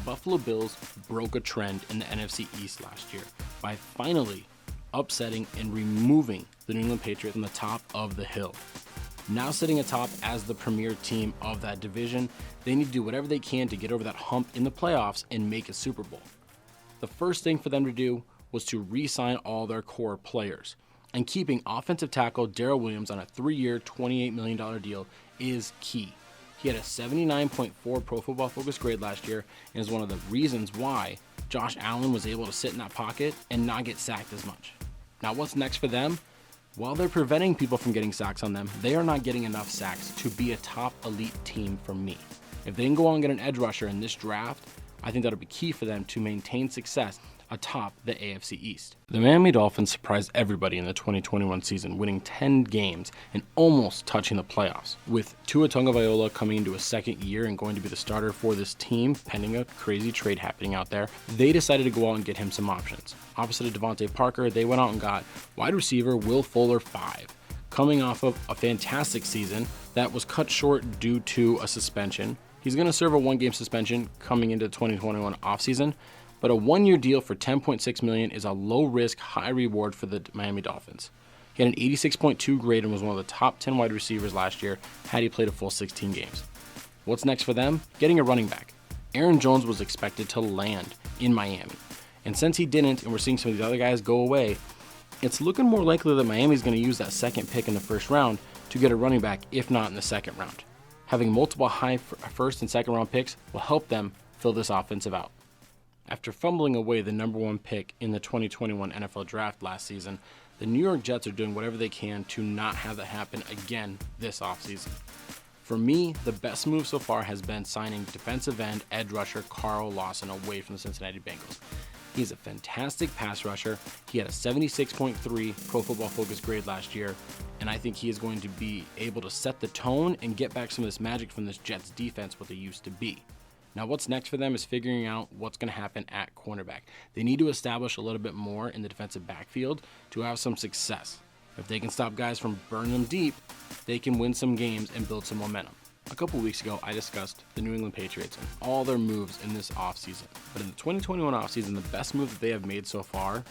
the Buffalo Bills broke a trend in the NFC East last year by finally upsetting and removing the New England Patriots from the top of the hill. Now sitting atop as the premier team of that division, they need to do whatever they can to get over that hump in the playoffs and make a Super Bowl. The first thing for them to do was to re-sign all their core players. And keeping offensive tackle Darrell Williams on a 3-year, $28 million deal is key. He had a 79.4 Pro Football Focus grade last year and is one of the reasons why Josh Allen was able to sit in that pocket and not get sacked as much. Now what's next for them? While they're preventing people from getting sacks on them, they are not getting enough sacks to be a top elite team for me. If they can go out and get an edge rusher in this draft, I think that'll be key for them to maintain success atop the AFC East. The Miami Dolphins surprised everybody in the 2021 season, winning 10 games and almost touching the playoffs. With Tua Tagovailoa coming into a second year and going to be the starter for this team, pending a crazy trade happening out there, they decided to go out and get him some options. Opposite of Devontae Parker, they went out and got wide receiver Will Fuller 5, coming off of a fantastic season that was cut short due to a suspension. He's going to serve a 1-game suspension coming into the 2021 offseason, but a 1-year deal for $10.6 million is a low-risk, high-reward for the Miami Dolphins. He had an 86.2 grade and was one of the top 10 wide receivers last year had he played a full 16 games. What's next for them? Getting a running back. Aaron Jones was expected to land in Miami, and since he didn't and we're seeing some of these other guys go away, it's looking more likely that Miami's going to use that second pick in the first round to get a running back, if not in the second round. Having multiple high first and second round picks will help them fill this offensive out. After fumbling away the number 1 pick in the 2021 NFL Draft last season, the New York Jets are doing whatever they can to not have that happen again this offseason. For me, the best move so far has been signing defensive end edge rusher Carl Lawson away from the Cincinnati Bengals. He's a fantastic pass rusher. He had a 76.3 Pro Football Focus grade last year, and I think he is going to be able to set the tone and get back some of this magic from this Jets defense, what they used to be. Now what's next for them is figuring out what's going to happen at cornerback. They need to establish a little bit more in the defensive backfield to have some success. If they can stop guys from burning them deep, they can win some games and build some momentum. A couple weeks ago, I discussed the New England Patriots and all their moves in this offseason. But in the 2021 offseason, the best move that they have made so far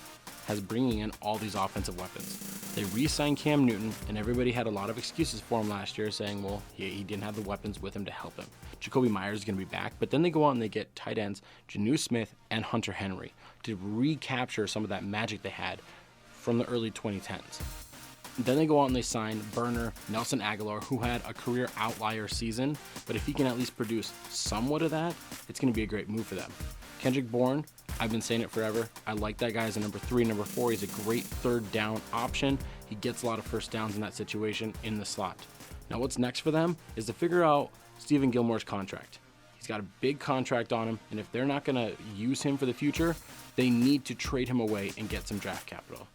has bringing in all these offensive weapons. They re-signed Cam Newton, and everybody had a lot of excuses for him last year, saying, well, he didn't have the weapons with him to help him. Jacoby Myers is going to be back, but then they go out and they get tight ends Jonnu Smith and Hunter Henry to recapture some of that magic they had from the early 2010s. Then they go out and they sign burner Nelson Aguilar, who had a career outlier season, but if he can at least produce somewhat of that, it's going to be a great move for them. Kendrick Bourne, I've been saying it forever. I like that guy as a number 3, number 4. He's a great third down option. He gets a lot of first downs in that situation in the slot. Now what's next for them is to figure out Stephen Gilmore's contract. He's got a big contract on him, and if they're not going to use him for the future, they need to trade him away and get some draft capital.